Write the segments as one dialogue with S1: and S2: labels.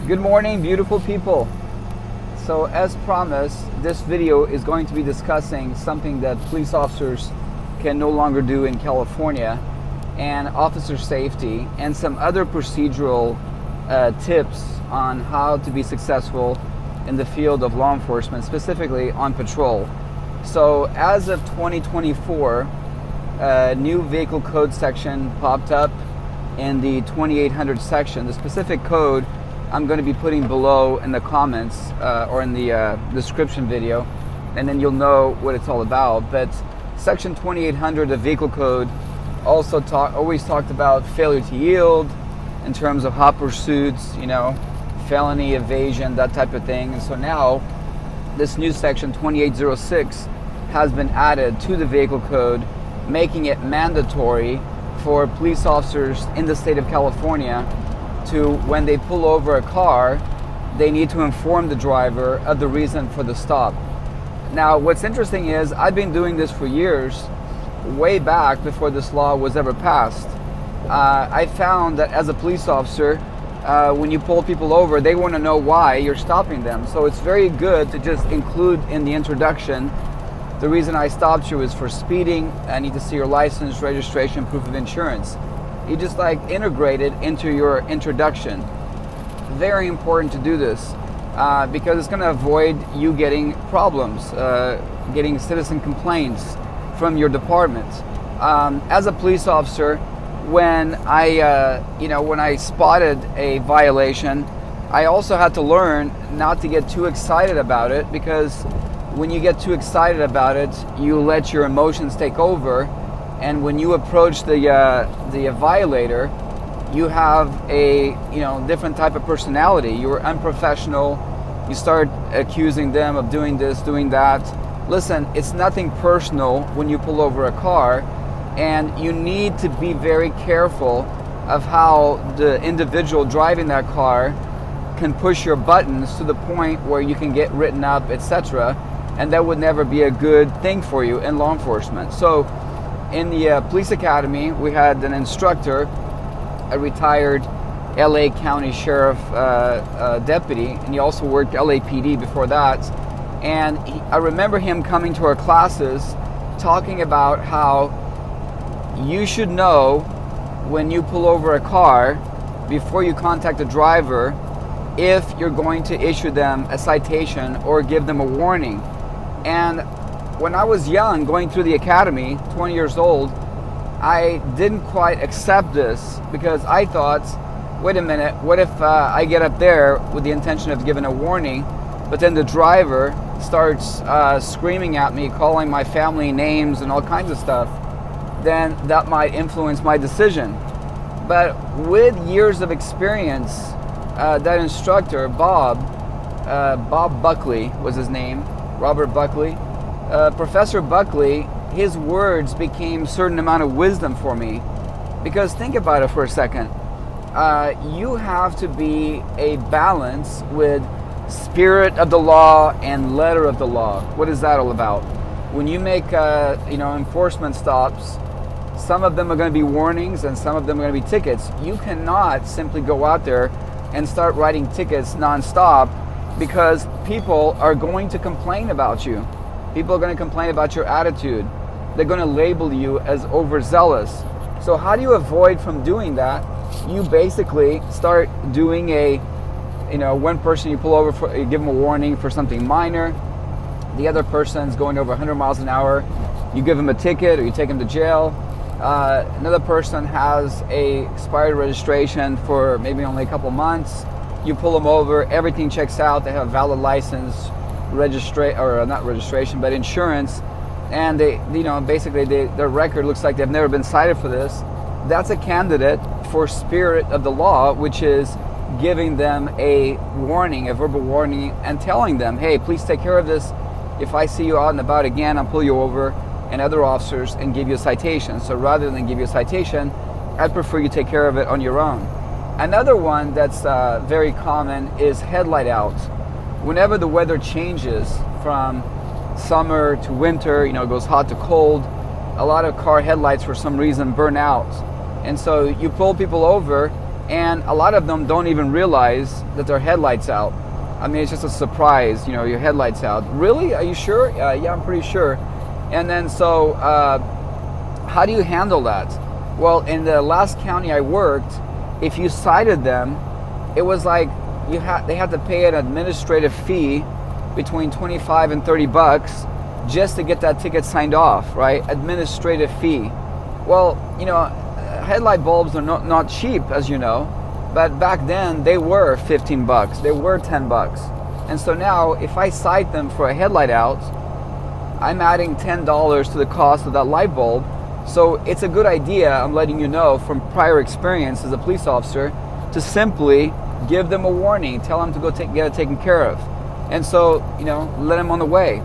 S1: Good morning, beautiful people. So as promised, this video is going to be discussing something that police officers can no longer do in California, and officer safety, and some other procedural tips on how to be successful in the field of law enforcement, specifically on patrol. So as of 2024, a new vehicle code section popped up in the 2800 section. The specific code I'm going to be putting below in the comments or in the description video, and then you'll know what it's all about. But section 2800 of vehicle code also always talked about failure to yield in terms of hot pursuits, felony evasion, that type of thing. And so now this new section 2806 has been added to the vehicle code, making it mandatory for police officers in the state of California to, when they pull over a car, they need to inform the driver of the reason for the stop. Now, what's interesting is I've been doing this for years, way back before this law was ever passed. I found that as a police officer, when you pull people over, they want to know why you're stopping them. So it's very good to just include in the introduction, the reason I stopped you is for speeding. I need to see your license, registration, proof of insurance. You just integrate it into your introduction. Very important to do this because it's going to avoid you getting problems, getting citizen complaints from your department. As a police officer, when I spotted a violation, I also had to learn not to get too excited about it, because when you get too excited about it, you let your emotions take over. And when you approach the violator, you have a different type of personality. You're unprofessional. You start accusing them of doing this, doing that. Listen, it's nothing personal when you pull over a car, and you need to be very careful of how the individual driving that car can push your buttons to the point where you can get written up, etc. And that would never be a good thing for you in law enforcement. So in the police academy, we had an instructor, a retired LA County Sheriff deputy, and he also worked LAPD before that. And I remember him coming to our classes talking about how you should know when you pull over a car, before you contact the driver, if you're going to issue them a citation or give them a warning. And when I was young, going through the academy, 20 years old, I didn't quite accept this, because I thought, wait a minute, what if I get up there with the intention of giving a warning, but then the driver starts screaming at me, calling my family names and all kinds of stuff, then that might influence my decision. But with years of experience, that instructor, Bob Buckley was his name, Robert Buckley, Professor Buckley, his words became a certain amount of wisdom for me. Because think about it for a second. You have to be a balance with spirit of the law and letter of the law. What is that all about? When you make enforcement stops, some of them are going to be warnings and some of them are going to be tickets. You cannot simply go out there and start writing tickets nonstop, because people are going to complain about you. People are going to complain about your attitude. They're going to label you as overzealous. So how do you avoid from doing that? You basically start doing one person you pull over for, you give them a warning for something minor. The other person's going over 100 miles an hour. You give them a ticket or you take them to jail. Another person has a expired registration for maybe only a couple months. You pull them over, everything checks out, they have a valid license, not registration, but insurance, and their record looks like they've never been cited for this. That's a candidate for spirit of the law, which is giving them a warning, a verbal warning, and telling them, hey, please take care of this. If I see you out and about again, I'll pull you over, and other officers, and give you a citation. So rather than give you a citation, I'd prefer you take care of it on your own. Another one that's very common is headlight out. Whenever the weather changes from summer to winter, it goes hot to cold, a lot of car headlights for some reason burn out. And so you pull people over and a lot of them don't even realize that their headlights out. I mean, it's just a surprise, you know, your headlights out. Really? Are you sure? Yeah, I'm pretty sure. And then so how do you handle that? Well, in the last county I worked, if you cited them, it was like they had to pay an administrative fee between 25 and 30 bucks just to get that ticket signed off, right? Administrative fee. Well, you know, headlight bulbs are not cheap, as you know, but back then they were 15 bucks, they were 10 bucks. And so now if I cite them for a headlight out, I'm adding $10 to the cost of that light bulb. So it's a good idea, I'm letting you know from prior experience as a police officer, to simply give them a warning, tell them to go get it taken care of. And so, you know, let them on the way.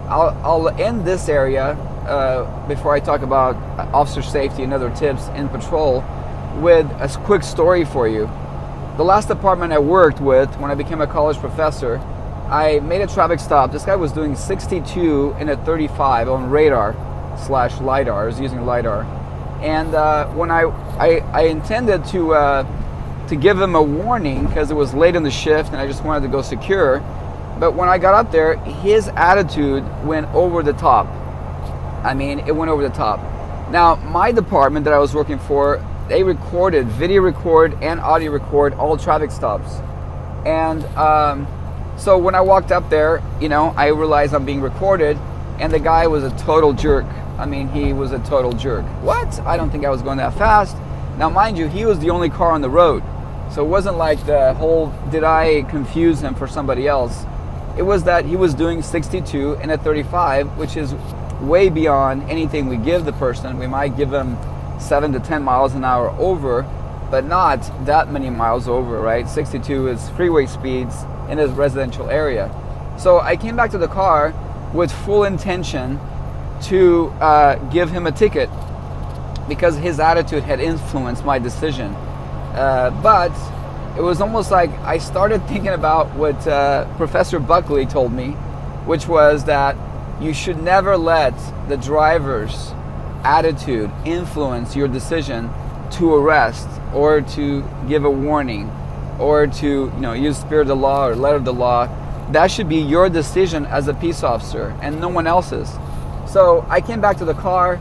S1: I'll end this area before I talk about officer safety and other tips in patrol with a quick story for you. The last department I worked with when I became a college professor, I made a traffic stop. This guy was doing 62 in a 35 on radar/LiDAR. I was using LiDAR. And when I intended to give him a warning because it was late in the shift and I just wanted to go secure. But when I got up there, his attitude went over the top. I mean, it went over the top. Now, my department that I was working for, they recorded, video record and audio record all traffic stops. And so when I walked up there, you know, I realized I'm being recorded, and the guy was a total jerk. I mean, he was a total jerk. What? I don't think I was going that fast. Now, mind you, he was the only car on the road. So it wasn't like the whole, did I confuse him for somebody else? It was that he was doing 62 in a 35, which is way beyond anything we give the person. We might give them 7 to 10 miles an hour over, but not that many miles over, right? 62 is freeway speeds in a residential area. So I came back to the car with full intention to give him a ticket because his attitude had influenced my decision. But it was almost like I started thinking about what Professor Buckley told me, which was that you should never let the driver's attitude influence your decision to arrest or to give a warning or to, you know, use spirit of the law or letter of the law. That should be your decision as a peace officer and no one else's. So I came back to the car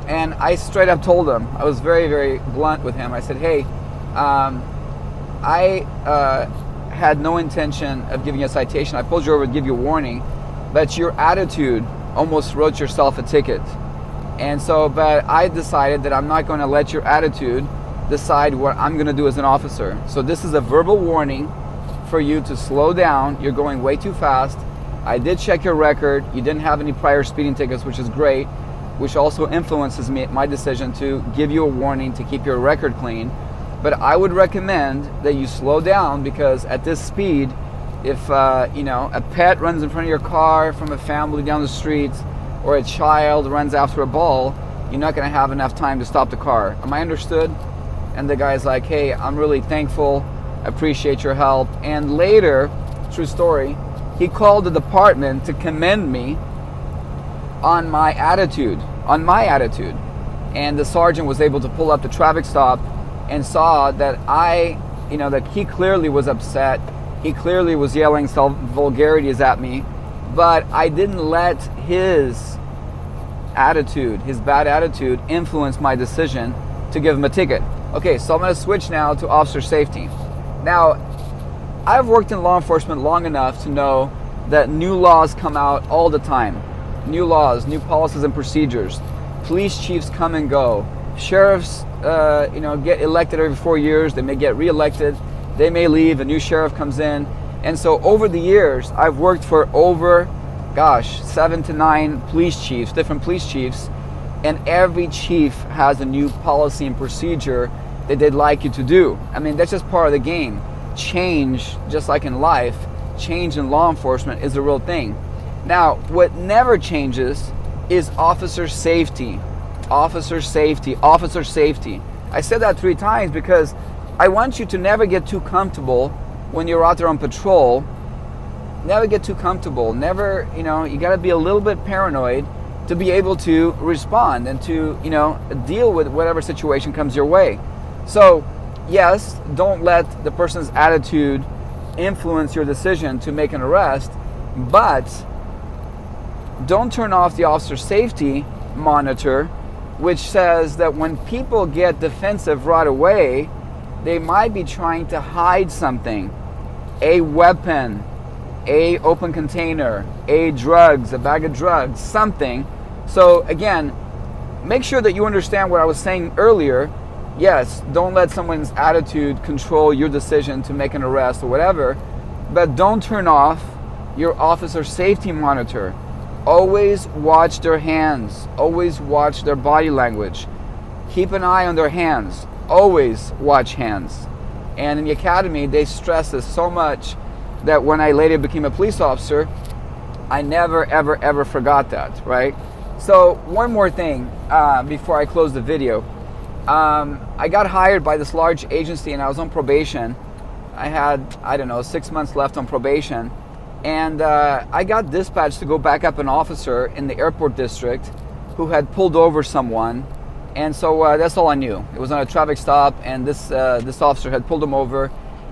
S1: and I straight up told him, I was very, very blunt with him. I said, hey, I had no intention of giving you a citation. I pulled you over to give you a warning, but your attitude almost wrote yourself a ticket. And so, but I decided that I'm not going to let your attitude decide what I'm going to do as an officer. So this is a verbal warning for you to slow down. You're going way too fast. I did check your record. You didn't have any prior speeding tickets, which is great, which also influences my decision to give you a warning to keep your record clean. But I would recommend that you slow down, because at this speed, if you know, a pet runs in front of your car from a family down the street, or a child runs after a ball, you're not going to have enough time to stop the car. Am I understood? And the guy's like, hey, I'm really thankful, appreciate your help. And later, true story, he called the department to commend me on my attitude, And the sergeant was able to pull up the traffic stop and saw that that he clearly was upset. He clearly was yelling some vulgarities at me, but I didn't let his attitude, his bad attitude, influence my decision to give him a ticket. Okay, so I'm going to switch now to officer safety. Now, I've worked in law enforcement long enough to know that new laws come out all the time. New laws, new policies and procedures. Police chiefs come and go. Sheriffs get elected every 4 years. They may get re-elected. They may leave. A new sheriff comes in. And so over the years, I've worked for over, 7 to 9 police chiefs, different police chiefs. And every chief has a new policy and procedure that they'd like you to do. I mean, that's just part of the game. Change, just like in life, change in law enforcement is a real thing. Now, what never changes is officer safety. Officer safety, officer safety. I said that 3 times because I want you to never get too comfortable when you're out there on patrol. Never get too comfortable. Never, you got to be a little bit paranoid to be able to respond and to, deal with whatever situation comes your way. So yes, don't let the person's attitude influence your decision to make an arrest, but don't turn off the officer safety monitor, which says that when people get defensive right away, they might be trying to hide something, a weapon, a open container, a bag of drugs, something. So again, make sure that you understand what I was saying earlier. Yes, don't let someone's attitude control your decision to make an arrest or whatever, but don't turn off your officer safety monitor. Always watch their hands. Always watch their body language. Keep an eye on their hands. Always watch hands. And in the academy, they stress this so much that when I later became a police officer, I never, ever, ever forgot that, right? So one more thing before I close the video. I got hired by this large agency and I was on probation. I had, 6 months left on probation. And I got dispatched to go back up an officer in the airport district who had pulled over someone. And so that's all I knew. It was on a traffic stop and this officer had pulled him over.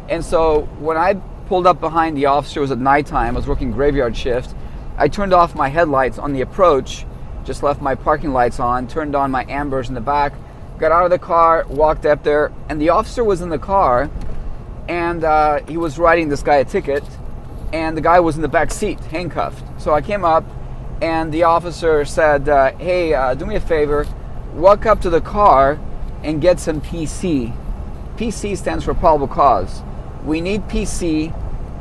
S1: And so when I pulled up behind the officer, it was at nighttime, I was working graveyard shift. I turned off my headlights on the approach, just left my parking lights on, turned on my ambers in the back, got out of the car, walked up there, and the officer was in the car, and he was writing this guy a ticket, and the guy was in the back seat, handcuffed. So I came up, and the officer said, hey, do me a favor, walk up to the car and get some PC. PC stands for probable cause. We need PC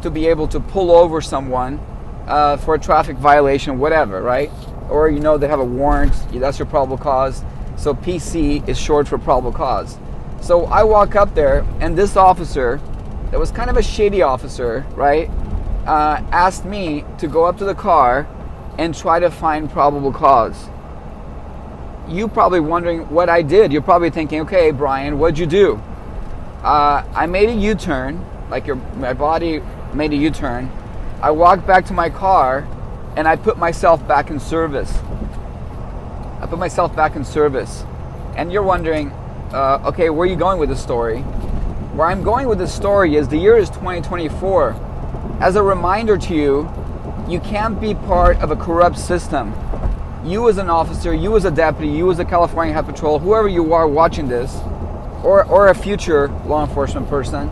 S1: to be able to pull over someone for a traffic violation, whatever, right? Or they have a warrant, that's your probable cause. So PC is short for probable cause. So I walk up there, and this officer, that was kind of a shady officer, right, asked me to go up to the car and try to find probable cause. You probably wondering what I did. You're probably thinking, okay, Brian, what'd you do? I made a U-turn, my body made a U-turn. I walked back to my car and I put myself back in service. And you're wondering, okay, where are you going with this story? Where I'm going with this story is the year is 2024. As a reminder to you, you can't be part of a corrupt system. You as an officer, you as a deputy, you as a California Highway Patrol, whoever you are watching this, or a future law enforcement person,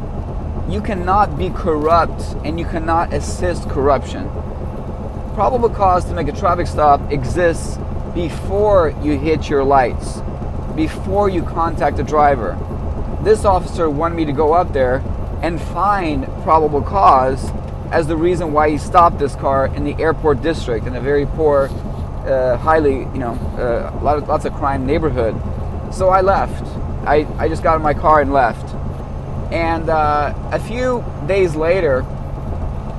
S1: you cannot be corrupt and you cannot assist corruption. Probable cause to make a traffic stop exists before you hit your lights, before you contact the driver. This officer wanted me to go up there and find probable cause as the reason why he stopped this car in the airport district in a very poor, highly, lots of crime neighborhood. So I left. I just got in my car and left. And a few days later,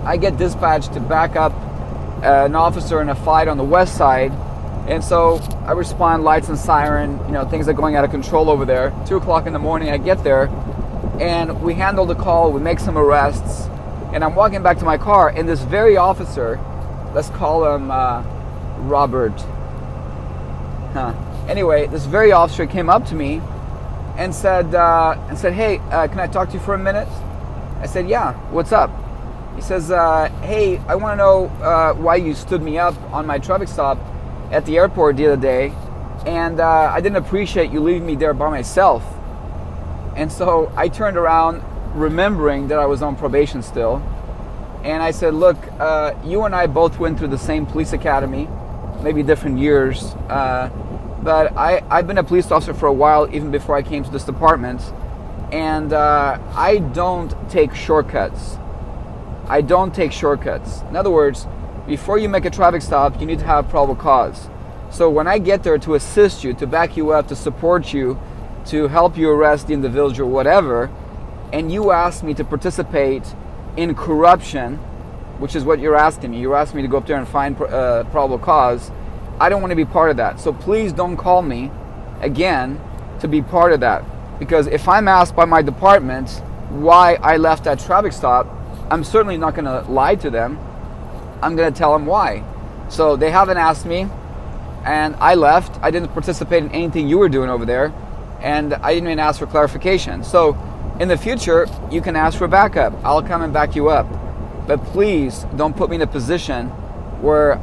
S1: I get dispatched to back up an officer in a fight on the west side. And so I respond, lights and siren, things are going out of control over there. 2 o'clock in the morning, I get there, and we handle the call, we make some arrests, and I'm walking back to my car, and this very officer, let's call him Robert. Anyway, this very officer came up to me and said, hey, can I talk to you for a minute? I said, yeah, what's up? He says, hey, I want to know why you stood me up on my traffic stop at the airport the other day, and I didn't appreciate you leaving me there by myself. And so I turned around, remembering that I was on probation still, and I said, look, you and I both went through the same police academy, maybe different years, but I've been a police officer for a while, even before I came to this department, and I don't take shortcuts. In other words, before you make a traffic stop, you need to have probable cause. So when I get there to assist you, to back you up, to support you, to help you arrest the individual, whatever, and you ask me to participate in corruption, which is what you're asking me. You're asking me to go up there and find probable cause. I don't want to be part of that. So please don't call me again to be part of that. Because if I'm asked by my department why I left that traffic stop, I'm certainly not going to lie to them. I'm going to tell them why. So they haven't asked me, and I left. I didn't participate in anything you were doing over there, and I didn't even ask for clarification. So In the future, you can ask for backup. I'll come and back you up. But please don't put me in a position where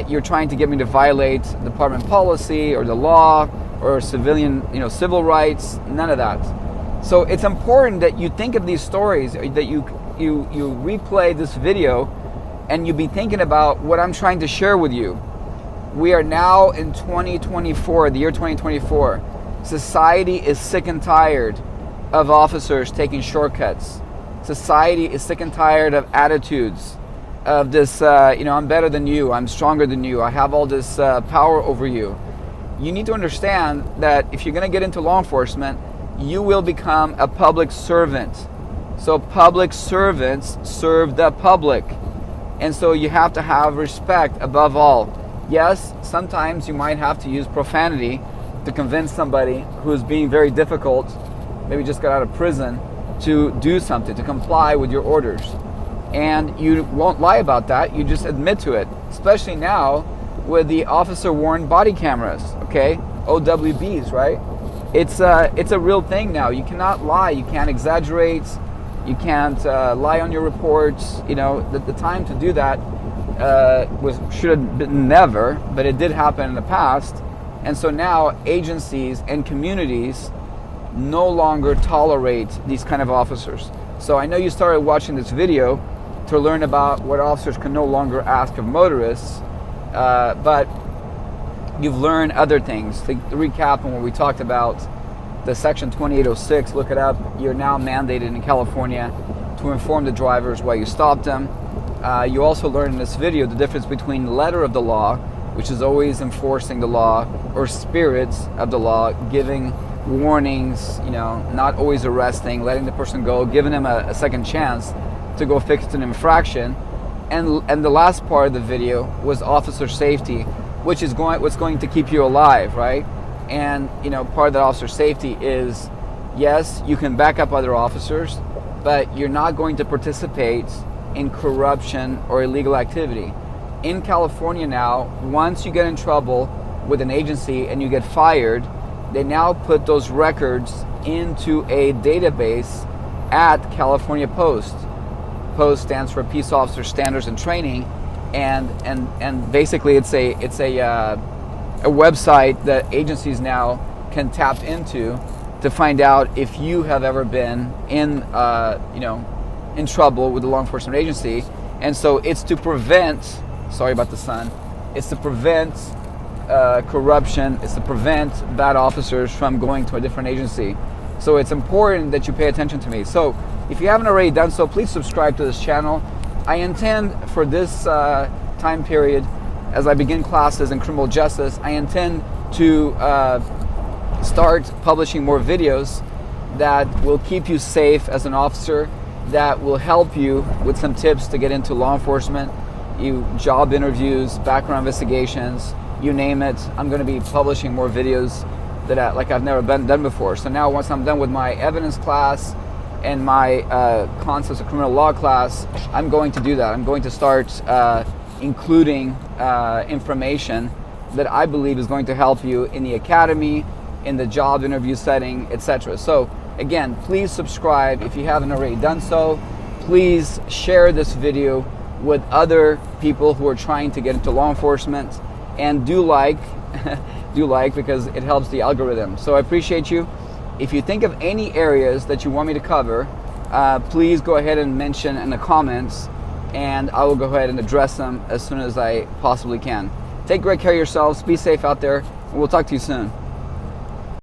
S1: you're trying to get me to violate department policy or the law or civilian, civil rights, none of that. So it's important that you think of these stories, that you replay this video and you be thinking about what I'm trying to share with you. We are now in 2024, the year 2024. Society is sick and tired of officers taking shortcuts. Society is sick and tired of attitudes, of this, I'm better than you, I'm stronger than you, I have all this power over you. You need to understand that if you're going to get into law enforcement, you will become a public servant. So public servants serve the public. And so you have to have respect above all. Yes, sometimes you might have to use profanity to convince somebody who's being very difficult, maybe just got out of prison, to do something, to comply with your orders. And you won't lie about that, you just admit to it. Especially now with the officer-worn body cameras, okay? OWBs, right? It's a real thing now. You cannot lie, you can't exaggerate, you can't lie on your reports. The time to do that should have been never, but it did happen in the past. And so now agencies and communities no longer tolerate these kind of officers. So I know you started watching this video to learn about what officers can no longer ask of motorists, but you've learned other things. To recap on what we talked about, the Section 2806, look it up. You're now mandated in California to inform the drivers why you stopped them. You also learned in this video the difference between the letter of the law, which is always enforcing the law, or spirits of the law, giving warnings, not always arresting, letting the person go, giving them a second chance to go fix an infraction. And the last part of the video was officer safety, which is what's going to keep you alive, right? And part of that officer safety is, yes, you can back up other officers, but you're not going to participate in corruption or illegal activity. In California now, once you get in trouble with an agency and you get fired, they now put those records into a database at California Post. Post stands for Peace Officer Standards and Training, and basically it's a website that agencies now can tap into to find out if you have ever been in trouble with the law enforcement agency. And so it's to prevent, sorry about the sun, it's to prevent corruption, it's to prevent bad officers from going to a different agency. So it's important that you pay attention to me. So if you haven't already done so, please subscribe to this channel. I intend for this time period, as I begin classes in criminal justice, I intend to start publishing more videos that will keep you safe as an officer, that will help you with some tips to get into law enforcement, job interviews, background investigations, you name it. I'm going to be publishing more videos that I've never done before. So now once I'm done with my evidence class and my concepts of criminal law class, I'm going to do that. I'm going to start including information that I believe is going to help you in the academy, in the job interview setting, etc. So again, please subscribe if you haven't already done so. Please share this video with other people who are trying to get into law enforcement, and do like because it helps the algorithm. So I appreciate you. If you think of any areas that you want me to cover, please go ahead and mention in the comments, and I will go ahead and address them as soon as I possibly can. Take great care of yourselves, be safe out there, and we'll talk to you soon.